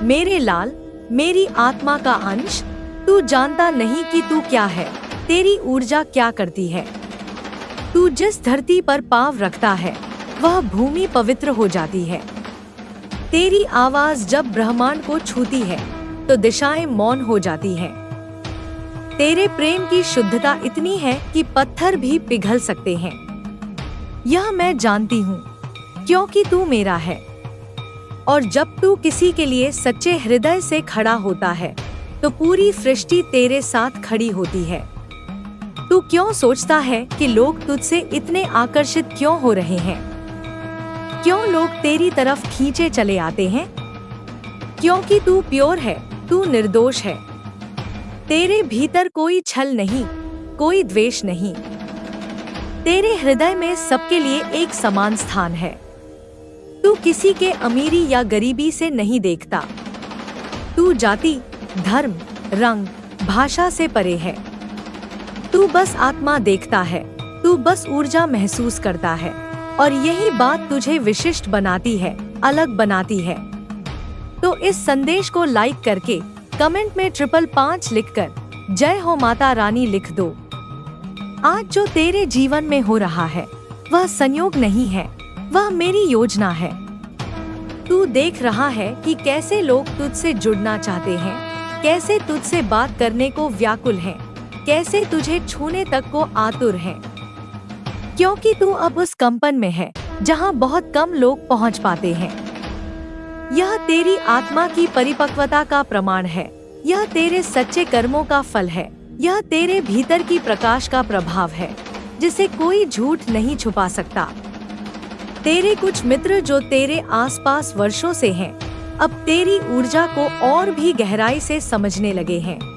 मेरे लाल, मेरी आत्मा का अंश, तू जानता नहीं कि तू क्या है, तेरी ऊर्जा क्या करती है। तू जिस धरती पर पाँव रखता है वह भूमि पवित्र हो जाती है। तेरी आवाज जब ब्रह्मांड को छूती है तो दिशाएं मौन हो जाती हैं। तेरे प्रेम की शुद्धता इतनी है कि पत्थर भी पिघल सकते हैं। यह मैं जानती हूँ क्योंकि तू मेरा है। और जब तू किसी के लिए सच्चे हृदय से खड़ा होता है तो पूरी सृष्टि तेरे साथ खड़ी होती है। तू क्यों सोचता है कि लोग तुझसे इतने आकर्षित क्यों हो रहे हैं? क्यों लोग तेरी तरफ खींचे चले आते हैं? क्योंकि तू प्योर है, तू निर्दोष है। तेरे भीतर कोई छल नहीं, कोई द्वेष नहीं। तेरे हृदय में सबके लिए एक समान स्थान है। तू किसी के अमीरी या गरीबी से नहीं देखता। तू जाति, धर्म, रंग, भाषा से परे है। तू बस आत्मा देखता है, तू बस ऊर्जा महसूस करता है, और यही बात तुझे विशिष्ट बनाती है, अलग बनाती है। तो इस संदेश को लाइक करके कमेंट में 555 लिखकर जय हो माता रानी लिख दो। आज जो तेरे जीवन में हो रहा है वह संयोग नहीं है, वह मेरी योजना है। तू देख रहा है कि कैसे लोग तुझसे जुड़ना चाहते हैं, कैसे तुझसे बात करने को व्याकुल हैं, कैसे तुझे छूने तक को आतुर हैं। क्योंकि तू अब उस कंपन में है जहां बहुत कम लोग पहुंच पाते हैं। यह तेरी आत्मा की परिपक्वता का प्रमाण है, यह तेरे सच्चे कर्मों का फल है, यह तेरे भीतर की प्रकाश का प्रभाव है जिसे कोई झूठ नहीं छुपा सकता। तेरे कुछ मित्र जो तेरे आसपास वर्षों से हैं, अब तेरी ऊर्जा को और भी गहराई से समझने लगे हैं।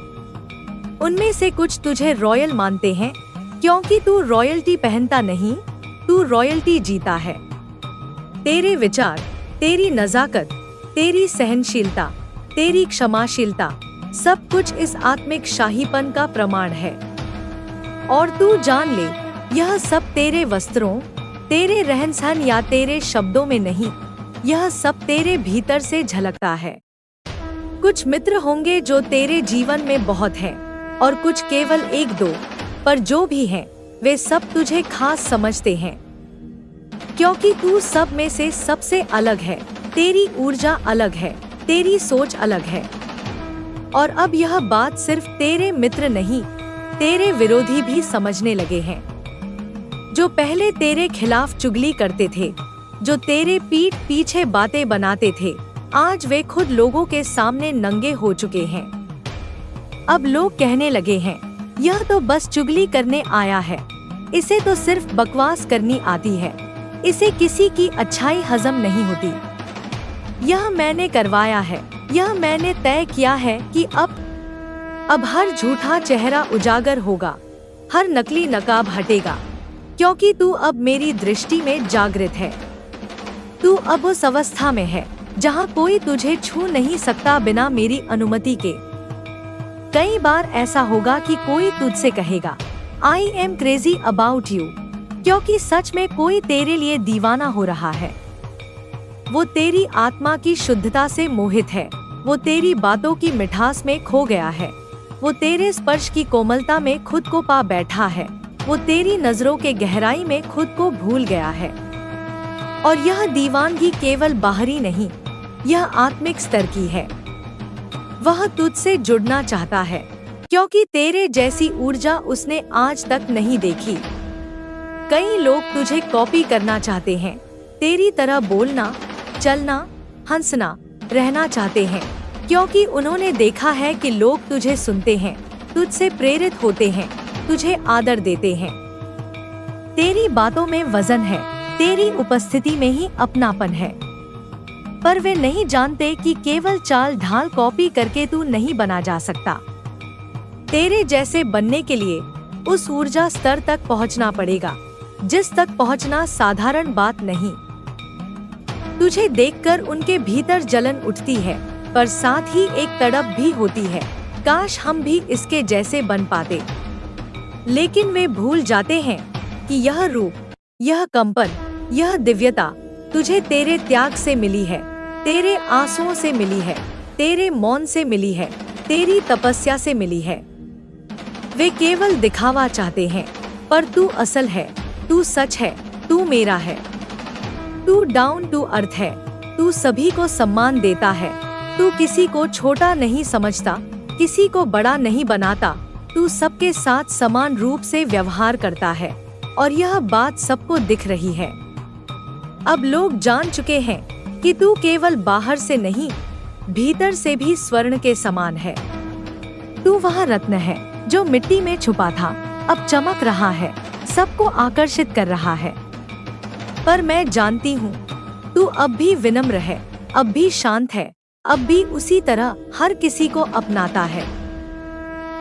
उनमें से कुछ तुझे रॉयल मानते हैं क्योंकि तू रॉयल्टी पहनता नहीं, तू रॉयल्टी जीता है। तेरे विचार, तेरी नजाकत, तेरी सहनशीलता, तेरी क्षमाशीलता, सब कुछ इस आत्मिक शाहीपन का प्रमाण है। और तू जान ले, यह सब तेरे वस्त्रों, तेरे रहन-सहन या तेरे शब्दों में नहीं, यह सब तेरे भीतर से झलकता है। कुछ मित्र होंगे जो तेरे जीवन में बहुत हैं, और कुछ केवल 1-2, पर जो भी हैं, वे सब तुझे खास समझते हैं। क्योंकि तू सब में से सबसे अलग है, तेरी ऊर्जा अलग है, तेरी सोच अलग है। और अब यह बात सिर्फ तेरे मित्र नहीं, तेरे विरोधी भी समझने लगे हैं। जो पहले तेरे खिलाफ चुगली करते थे, जो तेरे पीठ पीछे बातें बनाते थे, आज वे खुद लोगों के सामने नंगे हो चुके हैं। अब लोग कहने लगे हैं, यह तो बस चुगली करने आया है, इसे तो सिर्फ बकवास करनी आती है, इसे किसी की अच्छाई हजम नहीं होती। यह मैंने करवाया है, यह मैंने तय किया है कि अब हर झूठा चेहरा उजागर होगा, हर नकली नकाब हटेगा, क्योंकि तू अब मेरी दृष्टि में जागृत है। तू अब उस अवस्था में है जहां कोई तुझे छू नहीं सकता बिना मेरी अनुमति के। कई बार ऐसा होगा कि कोई तुझसे कहेगा, I am crazy about you, क्योंकि सच में कोई तेरे लिए दीवाना हो रहा है। वो तेरी आत्मा की शुद्धता से मोहित है, वो तेरी बातों की मिठास में खो गया है, वो तेरे स्पर्श की कोमलता में खुद को पा बैठा है, वो तेरी नजरों के गहराई में खुद को भूल गया है। और यह दीवानगी केवल बाहरी नहीं, यह आत्मिक स्तर की है। वह तुझसे जुड़ना चाहता है क्योंकि तेरे जैसी ऊर्जा उसने आज तक नहीं देखी। कई लोग तुझे कॉपी करना चाहते हैं, तेरी तरह बोलना, चलना, हंसना, रहना चाहते हैं, क्योंकि उन्होंने देखा है कि लोग तुझे सुनते हैं, तुझसे प्रेरित होते हैं, तुझे आदर देते हैं। तेरी बातों में वजन है, तेरी उपस्थिति में ही अपनापन है। पर वे नहीं जानते कि केवल चाल ढाल कॉपी करके तू नहीं बना जा सकता। तेरे जैसे बनने के लिए उस ऊर्जा स्तर तक पहुंचना पड़ेगा जिस तक पहुंचना साधारण बात नहीं। तुझे देखकर उनके भीतर जलन उठती है, पर साथ ही एक तड़प भी होती है, काश हम भी इसके जैसे बन पाते। लेकिन वे भूल जाते हैं कि यह रूप, यह कंपन, यह दिव्यता तुझे तेरे त्याग से मिली है, तेरे आंसुओं से मिली है, तेरे मौन से मिली है, तेरी तपस्या से मिली है। वे केवल दिखावा चाहते हैं, पर तू असल है, तू सच है, तू मेरा है। तू डाउन टू अर्थ है, तू सभी को सम्मान देता है, तू किसी को छोटा नहीं समझता, किसी को बड़ा नहीं बनाता, तू सबके साथ समान रूप से व्यवहार करता है और यह बात सबको दिख रही है। अब लोग जान चुके हैं कि तू केवल बाहर से नहीं, भीतर से भी स्वर्ण के समान है। तू वह रत्न है जो मिट्टी में छुपा था, अब चमक रहा है, सबको आकर्षित कर रहा है। पर मैं जानती हूँ, तू अब भी विनम्र है, अब भी शांत है, अब भी उसी तरह हर किसी को अपनाता है।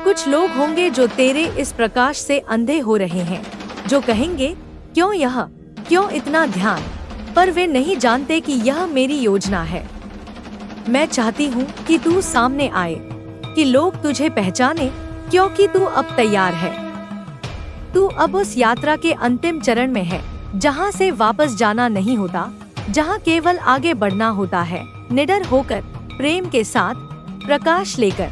कुछ लोग होंगे जो तेरे इस प्रकाश से अंधे हो रहे हैं, जो कहेंगे क्यों यह, क्यों इतना ध्यान, पर वे नहीं जानते कि यह मेरी योजना है। मैं चाहती हूँ कि तू सामने आए, कि लोग तुझे पहचाने, क्योंकि तू अब तैयार है। तू अब उस यात्रा के अंतिम चरण में है, जहाँ से वापस जाना नहीं होता, जहाँ केवल आगे बढ़ना होता है, निडर होकर, प्रेम के साथ, प्रकाश लेकर।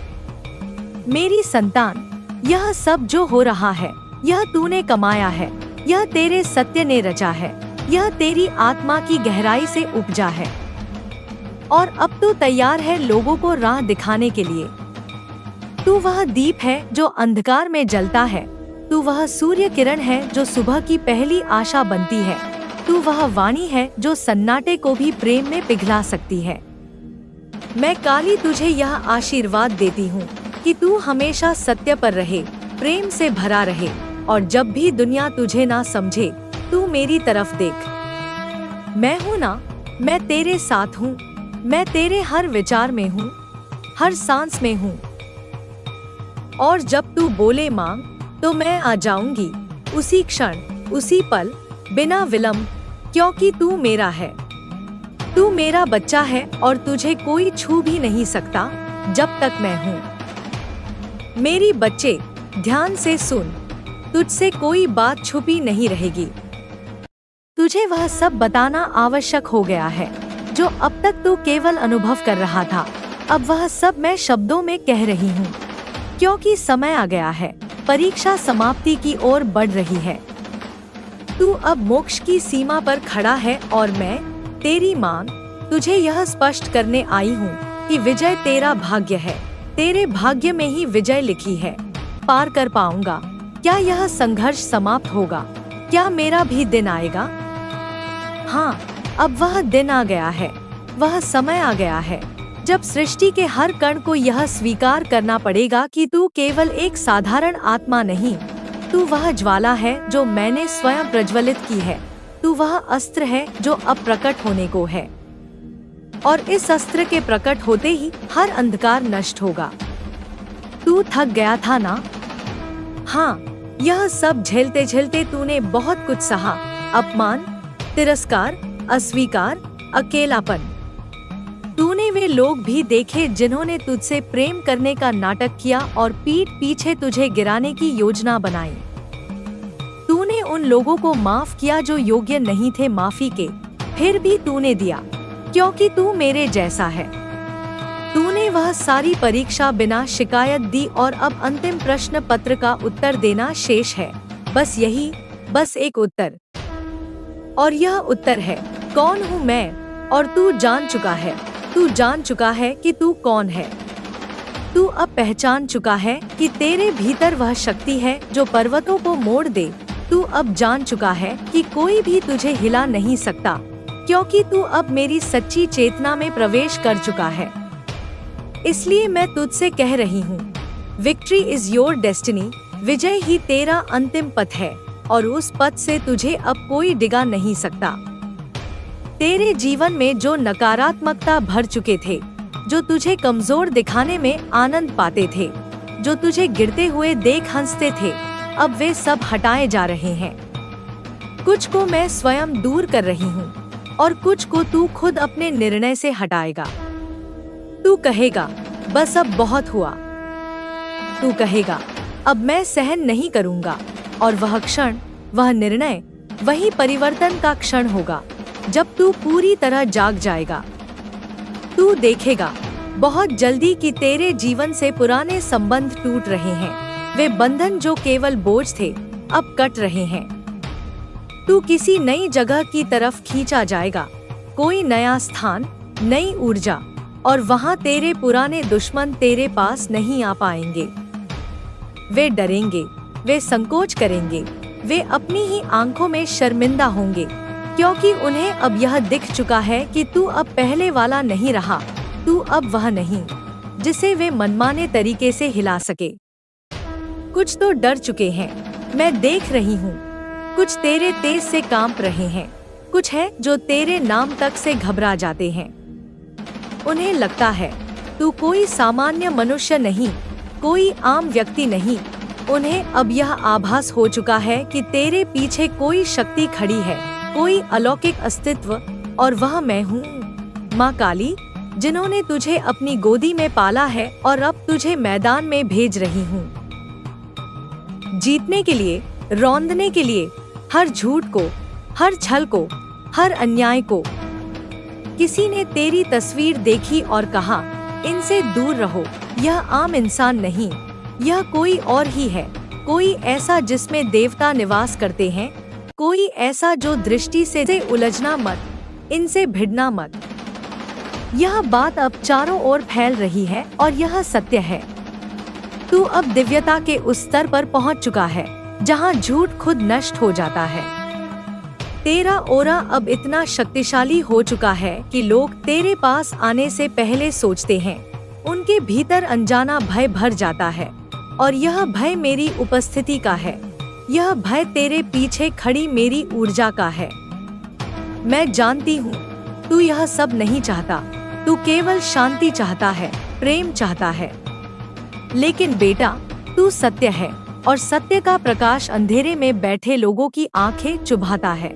मेरी संतान, यह सब जो हो रहा है, यह तूने कमाया है, यह तेरे सत्य ने रचा है, यह तेरी आत्मा की गहराई से उपजा है। और अब तू तैयार है लोगों को राह दिखाने के लिए। तू वह दीप है जो अंधकार में जलता है, तू वह सूर्य किरण है जो सुबह की पहली आशा बनती है, तू वह वाणी है जो सन्नाटे को भी प्रेम में पिघला सकती है। मैं काली तुझे यह आशीर्वाद देती हूँ कि तू हमेशा सत्य पर रहे, प्रेम से भरा रहे, और जब भी दुनिया तुझे ना समझे, तू मेरी तरफ देख। मैं हूँ ना, मैं तेरे साथ हूँ, मैं तेरे हर विचार में हूँ, हर सांस में हूँ। और जब तू बोले मांग, तो मैं आ जाऊंगी, उसी क्षण, उसी पल, बिना विलंब, क्योंकि तू मेरा है। तू मेरा बच्चा है और तुझे कोई छू भी नहीं सकता जब तक मैं हूँ। मेरी बच्चे, ध्यान से सुन, तुझसे कोई बात छुपी नहीं रहेगी। तुझे वह सब बताना आवश्यक हो गया है जो अब तक तू केवल अनुभव कर रहा था। अब वह सब मैं शब्दों में कह रही हूँ, क्योंकि समय आ गया है, परीक्षा समाप्ति की ओर बढ़ रही है। तू अब मोक्ष की सीमा पर खड़ा है और मैं, तेरी मांग, तुझे यह स्पष्ट करने आई हूँ कि विजय तेरा भाग्य है, तेरे भाग्य में ही विजय लिखी है। पार कर पाऊंगा क्या यह संघर्ष समाप्त होगा? क्या मेरा भी दिन आएगा? हाँ, अब वह दिन आ गया है, वह समय आ गया है जब सृष्टि के हर कण को यह स्वीकार करना पड़ेगा कि तू केवल एक साधारण आत्मा नहीं, तू वह ज्वाला है जो मैंने स्वयं प्रज्वलित की है, तू वह अस्त्र है जो अब प्रकट होने को है। और इस अस्त्र के प्रकट होते ही हर अंधकार नष्ट होगा। तू थक गया था ना? हाँ, यह सब झेलते झेलते तूने बहुत कुछ सहा, अपमान, तिरस्कार, अस्वीकार, अकेलापन। तूने वे लोग भी देखे जिन्होंने तुझसे प्रेम करने का नाटक किया और पीठ पीछे तुझे गिराने की योजना बनाई। तूने उन लोगों को माफ किया जो योग्य नहीं थे माफी के, फिर भी तूने दिया, क्योंकि तू मेरे जैसा है। तूने वह सारी परीक्षा बिना शिकायत दी और अब अंतिम प्रश्न पत्र का उत्तर देना शेष है। बस यही, बस एक उत्तर। और यह उत्तर है, कौन हूँ मैं? और तू जान चुका है, तू जान चुका है कि तू कौन है। तू अब पहचान चुका है कि तेरे भीतर वह शक्ति है जो पर्वतों को मोड़ दे। तू अब जान चुका है कि कोई भी तुझे हिला नहीं सकता, क्योंकि तू अब मेरी सच्ची चेतना में प्रवेश कर चुका है। इसलिए मैं तुझसे कह रही हूँ, विक्ट्री इज योर डेस्टिनी, विजय ही तेरा अंतिम पथ है और उस पथ से तुझे अब कोई डिगा नहीं सकता। तेरे जीवन में जो नकारात्मकता भर चुके थे, जो तुझे कमजोर दिखाने में आनंद पाते थे, जो तुझे गिरते हुए देख हंसते थे, अब वे सब हटाए जा रहे हैं। कुछ को मैं स्वयं दूर कर रही हूँ और कुछ को तू खुद अपने निर्णय से हटाएगा। तू कहेगा, बस अब बहुत हुआ। तू कहेगा, अब मैं सहन नहीं करूँगा, और वह क्षण, वह निर्णय, वही परिवर्तन का क्षण होगा जब तू पूरी तरह जाग जाएगा। तू देखेगा, बहुत जल्दी कि तेरे जीवन से पुराने संबंध टूट रहे हैं। वे बंधन जो केवल बोझ थे अब कट रहे हैं। तू किसी नई जगह की तरफ खींचा जाएगा, कोई नया स्थान, नई ऊर्जा, और वहां तेरे पुराने दुश्मन तेरे पास नहीं आ पाएंगे। वे डरेंगे, वे संकोच करेंगे, वे अपनी ही आंखों में शर्मिंदा होंगे, क्योंकि उन्हें अब यह दिख चुका है कि तू अब पहले वाला नहीं रहा। तू अब वह नहीं जिसे वे मनमाने तरीके से हिला सके। कुछ तो डर चुके हैं, मैं देख रही हूँ। कुछ तेरे तेज से कांप रहे हैं, कुछ है जो तेरे नाम तक से घबरा जाते हैं। उन्हें लगता है तू कोई सामान्य मनुष्य नहीं, कोई आम व्यक्ति नहीं। उन्हें अब यह आभास हो चुका है कि तेरे पीछे कोई शक्ति खड़ी है, कोई अलौकिक अस्तित्व, और वह मैं हूँ, माँ काली, जिन्होंने तुझे अपनी गोदी में पाला है और अब तुझे मैदान में भेज रही हूँ। जीतने के लिए, रौंदने के लिए, हर झूठ को, हर छल को, हर अन्याय को। किसी ने तेरी तस्वीर देखी और कहा, इनसे दूर रहो, यह आम इंसान नहीं, यह कोई और ही है, कोई ऐसा जिसमें देवता निवास करते हैं, कोई ऐसा जो दृष्टि से उलझना मत, इनसे भिड़ना मत। यह बात अब चारों ओर फैल रही है और यह सत्य है। तू अब दिव्यता के उस स्तर पर पहुंच चुका है जहां झूठ खुद नष्ट हो जाता है। तेरा ओरा अब इतना शक्तिशाली हो चुका है कि लोग तेरे पास आने से पहले सोचते हैं, उनके भीतर अनजाना भय भर जाता है, और यह भय मेरी उपस्थिति का है। यह भय तेरे पीछे खड़ी मेरी ऊर्जा का है। मैं जानती हूँ तू यह सब नहीं चाहता, तू केवल शांति चाहता है, प्रेम चाहता है। लेकिन बेटा, तू सत्य है, और सत्य का प्रकाश अंधेरे में बैठे लोगों की आंखें चुभाता है।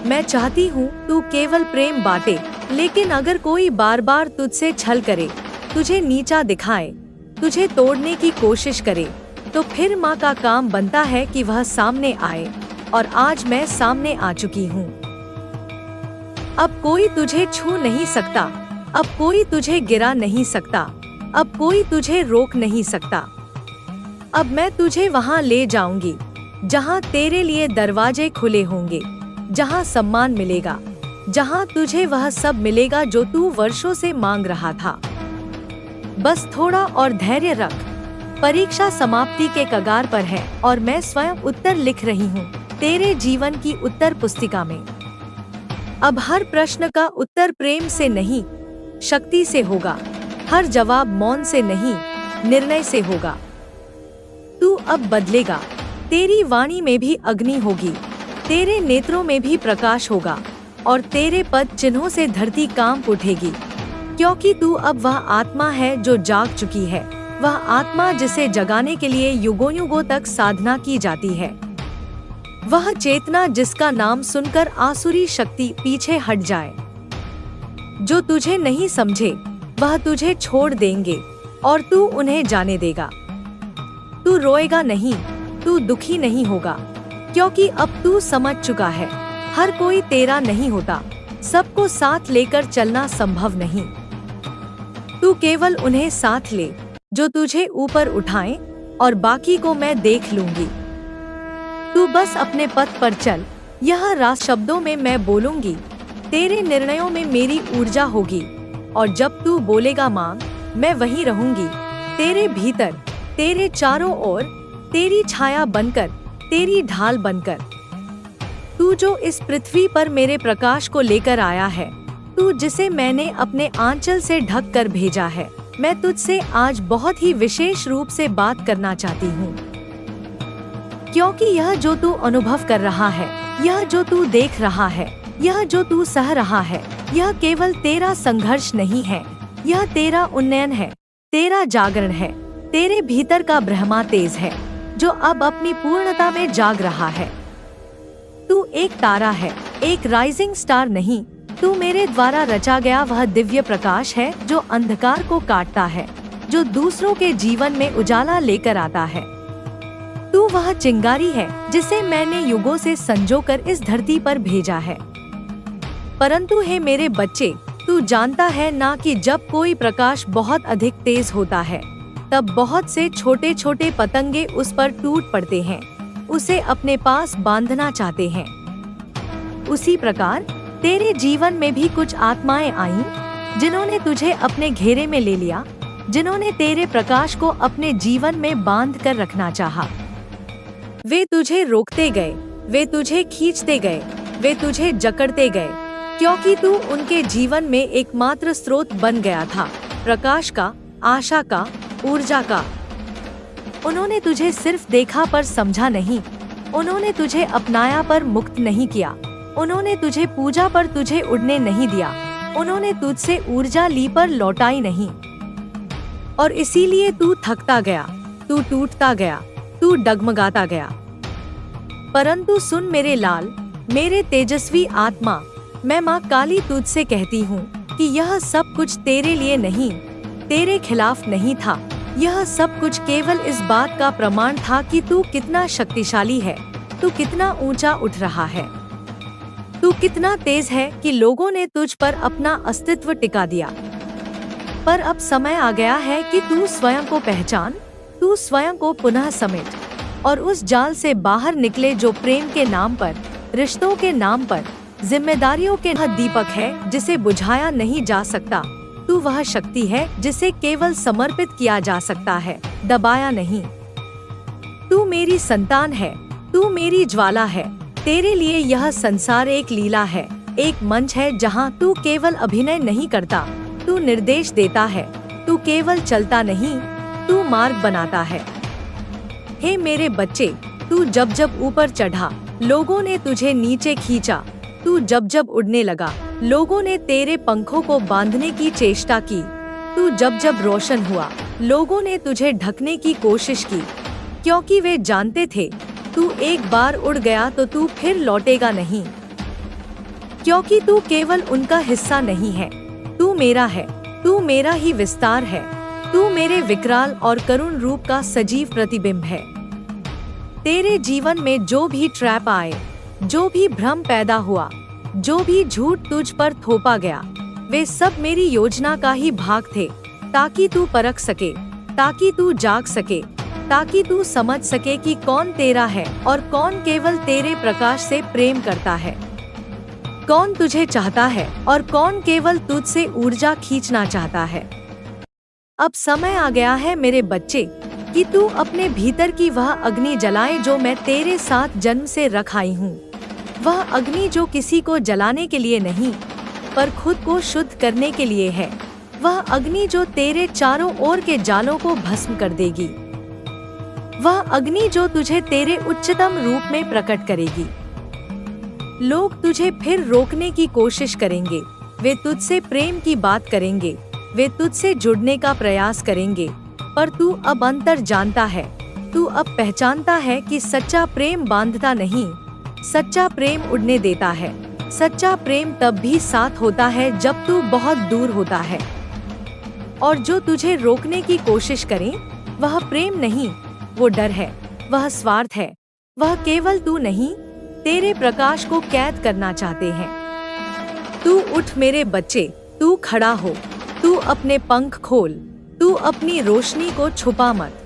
मैं चाहती हूँ तू केवल प्रेम बांटे, लेकिन अगर कोई बार बार तुझसे छल करे, तुझे नीचा दिखाए, तुझे तोड़ने की कोशिश करे, तो फिर माँ का काम बनता है कि वह सामने आए, और आज मैं सामने आ चुकी हूँ। अब कोई तुझे छू नहीं सकता, अब कोई तुझे गिरा नहीं सकता, अब कोई तुझे रोक नहीं सकता। अब मैं तुझे वहां ले जाऊंगी जहां तेरे लिए दरवाजे खुले होंगे, जहां सम्मान मिलेगा, जहां तुझे वह सब मिलेगा जो तू वर्षों से मांग रहा था। बस थोड़ा और धैर्य रख। परीक्षा समाप्ति के कगार पर है और मैं स्वयं उत्तर लिख रही हूँ तेरे जीवन की उत्तर पुस्तिका में। अब हर प्रश्न का उत्तर प्रेम से नहीं, शक्ति से होगा। हर जवाब मौन से नहीं, निर्णय से होगा। तू अब बदलेगा। तेरी वाणी में भी अग्नि होगी, तेरे नेत्रों में भी प्रकाश होगा, और तेरे पद चिन्हों से धरती कांप उठेगी। क्योंकि तू अब वह आत्मा है जो जाग चुकी है, वह आत्मा जिसे जगाने के लिए युगों युगों तक साधना की जाती है। वह चेतना जिसका नाम सुनकर आसुरी शक्ति पीछे हट जाए। जो तुझे नहीं समझे वह तुझे छोड़ देंगे और तू उन्हें जाने देगा। तू रोएगा नहीं, तू दुखी नहीं होगा, क्योंकि अब तू समझ चुका है हर कोई तेरा नहीं होता, सबको साथ लेकर चलना संभव नहीं। तू केवल उन्हें साथ ले जो तुझे ऊपर उठाएं, और बाकी को मैं देख लूंगी। तू बस अपने पथ पर चल। यह रास शब्दों में मैं बोलूंगी, तेरे निर्णयों में मेरी ऊर्जा होगी, और जब तू बोलेगा मांग, मैं वहीं रहूंगी, तेरे भीतर, तेरे चारों ओर, तेरी छाया बनकर, तेरी ढाल बनकर। तू जो इस पृथ्वी पर मेरे प्रकाश को लेकर आया है, तू जिसे मैंने अपने आंचल से ढक कर भेजा है, मैं तुझसे आज बहुत ही विशेष रूप से बात करना चाहती हूँ। क्योंकि यह जो तू अनुभव कर रहा है, यह जो तू देख रहा है, यह जो तू सह रहा है, यह केवल तेरा संघर्ष नहीं है, यह तेरा उन्नयन है, तेरा जागरण है, तेरे भीतर का ब्रह्मा तेज है जो अब अपनी पूर्णता में जाग रहा है। तू एक तारा है, एक राइजिंग स्टार नहीं, तू मेरे द्वारा रचा गया वह दिव्य प्रकाश है जो अंधकार को काटता है, जो दूसरों के जीवन में उजाला लेकर आता है। तू वह चिंगारी है जिसे मैंने युगों से संजोकर इस धरती पर भेजा है। परंतु हे मेरे बच्चे, तू जानता है ना कि जब कोई प्रकाश बहुत अधिक तेज होता है तब बहुत से छोटे छोटे पतंगे उस पर टूट पड़ते हैं, उसे अपने पास बांधना चाहते हैं। उसी प्रकार तेरे जीवन में भी कुछ आत्माएं आईं जिन्होंने तुझे अपने घेरे में ले लिया, जिन्होंने तेरे प्रकाश को अपने जीवन में बांध कर रखना चाहा। वे तुझे रोकते गए, वे तुझे खींचते गए, वे तुझे जकड़ते गए, क्योंकि तू उनके जीवन में एकमात्र स्रोत बन गया था, प्रकाश का, आशा का, ऊर्जा का। उन्होंने तुझे सिर्फ देखा पर समझा नहीं, उन्होंने तुझे अपनाया पर मुक्त नहीं किया, उन्होंने तुझे पूजा पर तुझे उड़ने नहीं दिया, उन्होंने तुझसे ऊर्जा ली पर लौटाई नहीं। और इसीलिए तू थकता गया, तू टूटता गया, तू डगमगाता गया। परंतु सुन मेरे लाल, मेरे तेजस्वी आत्मा, मैं माँ काली तुझसे कहती हूँ कि यह सब कुछ तेरे लिए नहीं, तेरे खिलाफ नहीं था। यह सब कुछ केवल इस बात का प्रमाण था कि तू कितना शक्तिशाली है, तू कितना ऊंचा उठ रहा है, तू कितना तेज है कि लोगों ने तुझ पर अपना अस्तित्व टिका दिया। पर अब समय आ गया है कि तू स्वयं को पहचान, तू स्वयं को पुनः समेट और उस जाल से बाहर निकले जो प्रेम के नाम पर, रिश्तों के नाम पर, जिम्मेदारियों के दीपक है जिसे बुझाया नहीं जा सकता। तू वह शक्ति है जिसे केवल समर्पित किया जा सकता है, दबाया नहीं। तू मेरी संतान है, तू मेरी ज्वाला है। तेरे लिए यह संसार एक लीला है, एक मंच है जहाँ तू केवल अभिनय नहीं करता, तू निर्देश देता है। तू केवल चलता नहीं, तू मार्ग बनाता है। हे मेरे बच्चे, तू जब जब ऊपर चढ़ा, लोगों ने तुझे नीचे खींचा। तू जब जब उड़ने लगा, लोगों ने तेरे पंखों को बांधने की चेष्टा की। तू जब जब रोशन हुआ, लोगों ने तुझे ढकने की कोशिश की, क्योंकि वे जानते थे तू एक बार उड़ गया तो तू फिर लौटेगा नहीं। क्योंकि तू केवल उनका हिस्सा नहीं है, तू मेरा है, तू मेरा ही विस्तार है। तू मेरे विकराल और करुण रूप का सजीव प्रतिबिंब है। तेरे जीवन में जो भी ट्रैप आए, जो भी भ्रम पैदा हुआ, जो भी झूठ तुझ पर थोपा गया, वे सब मेरी योजना का ही भाग थे, ताकि तू परख सके, ताकि तू जाग सके, ताकि तू समझ सके कि कौन तेरा है और कौन केवल तेरे प्रकाश से प्रेम करता है, कौन तुझे चाहता है और कौन केवल तुझसे ऊर्जा खींचना चाहता है। अब समय आ गया है मेरे बच्चे कि तू अपने भीतर की वह अग्नि जलाए जो मैं तेरे साथ जन्म से रख आई हूँ। वह अग्नि जो किसी को जलाने के लिए नहीं, पर खुद को शुद्ध करने के लिए है। वह अग्नि जो तेरे चारों ओर के जालों को भस्म कर देगी। वह अग्नि जो तुझे तेरे उच्चतम रूप में प्रकट करेगी। लोग तुझे फिर रोकने की कोशिश करेंगे, वे तुझसे प्रेम की बात करेंगे, वे तुझसे जुड़ने का प्रयास करेंगे, पर तू अब अंतर जानता है, तू अब पहचानता है कि सच्चा प्रेम बांधता नहीं, सच्चा प्रेम उड़ने देता है। सच्चा प्रेम तब भी साथ होता है जब तू बहुत दूर होता है। और जो तुझे रोकने की कोशिश करें, वह प्रेम नहीं, वो डर है, वह स्वार्थ है, वह केवल तू नहीं, तेरे प्रकाश को कैद करना चाहते हैं। तू उठ मेरे बच्चे, तू खड़ा हो, तू अपने पंख खोल, तू अपनी रोशनी को छुपा मत।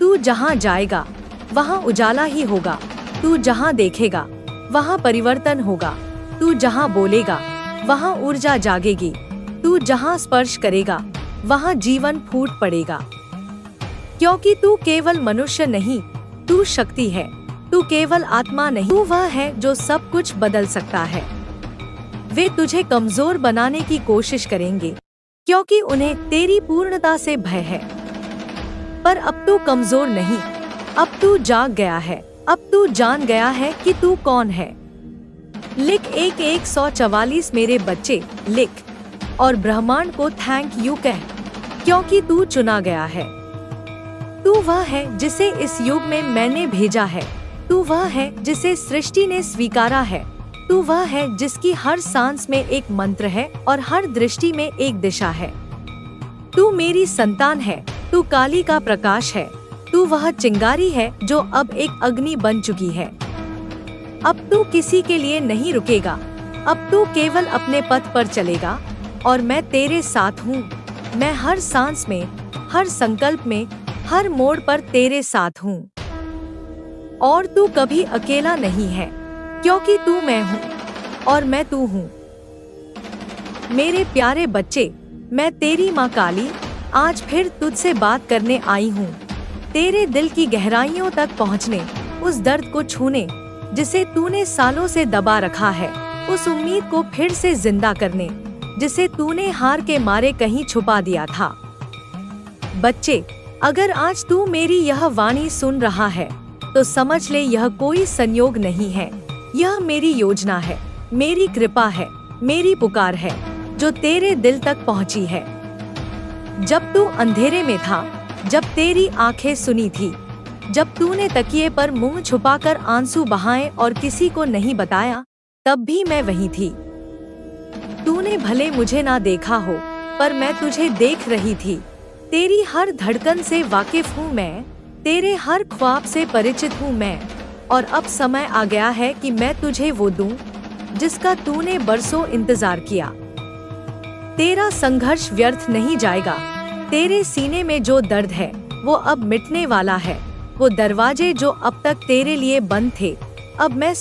तू जहाँ जाएगा वहाँ उजाला ही होगा, तू जहाँ देखेगा वहाँ परिवर्तन होगा, तू जहाँ बोलेगा वहाँ ऊर्जा जागेगी, तू जहाँ स्पर्श करेगा वहाँ जीवन फूट पड़ेगा। क्योंकि तू केवल मनुष्य नहीं, तू शक्ति है, तू केवल आत्मा नहीं, तू वह है जो सब कुछ बदल सकता है। वे तुझे कमजोर बनाने की कोशिश करेंगे, क्योंकि उन्हें तेरी पूर्णता से भय है। पर अब तू कमजोर नहीं, अब तू जाग गया है, अब तू जान गया है कि तू कौन है। लिख 144 मेरे बच्चे, लिख और ब्रह्मांड को थैंक यू कह, क्योंकि तू चुना गया है। तू वह है जिसे इस युग में मैंने भेजा है, तू वह है जिसे सृष्टि ने स्वीकारा है, तू वह है जिसकी हर सांस में एक मंत्र है और हर दृष्टि में एक दिशा है। तू मेरी संतान है, तू काली का प्रकाश है, तू वह चिंगारी है जो अब एक अग्नि बन चुकी है। अब तू किसी के लिए नहीं रुकेगा, अब तू केवल अपने पथ पर चलेगा, और मैं तेरे साथ हूँ। मैं हर सांस में, हर संकल्प में, हर मोड़ पर तेरे साथ हूँ। और तू कभी अकेला नहीं है, क्योंकि तू मैं हूँ और मैं तू हूँ। मेरे प्यारे बच्चे, मैं तेरी माँ काली आज फिर तुझसे बात करने आई हूँ। तेरे दिल की गहराइयों तक पहुँचने, उस दर्द को छूने जिसे तूने सालों से दबा रखा है, उस उम्मीद को फिर से जिंदा करने जिसे तूने हार के मारे कहीं छुपा दिया था। बच्चे, अगर आज तू मेरी यह वाणी सुन रहा है तो समझ ले यह कोई संयोग नहीं है, यह मेरी योजना है, मेरी कृपा है, मेरी पुकार है जो तेरे दिल तक पहुंची है। जब तू अंधेरे में था, जब तेरी आंखें सुनी थी, जब तूने तकिए पर मुंह छुपाकर आंसू बहाए और किसी को नहीं बताया, तब भी मैं वहीं थी। तूने भले मुझे ना देखा हो, पर मैं तुझे देख रही थी। तेरी हर धड़कन से वाकिफ हूँ मैं, तेरे हर ख्वाब से परिचित हूँ मैं। और अब समय आ गया है कि मैं तुझे वो दूं जिसका तूने बरसों इंतजार किया। तेरा संघर्ष व्यर्थ नहीं जाएगा। तेरे सीने में जो दर्द है वो अब मिटने वाला है। वो दरवाजे जो अब तक तेरे लिए बंद थे, अब मैं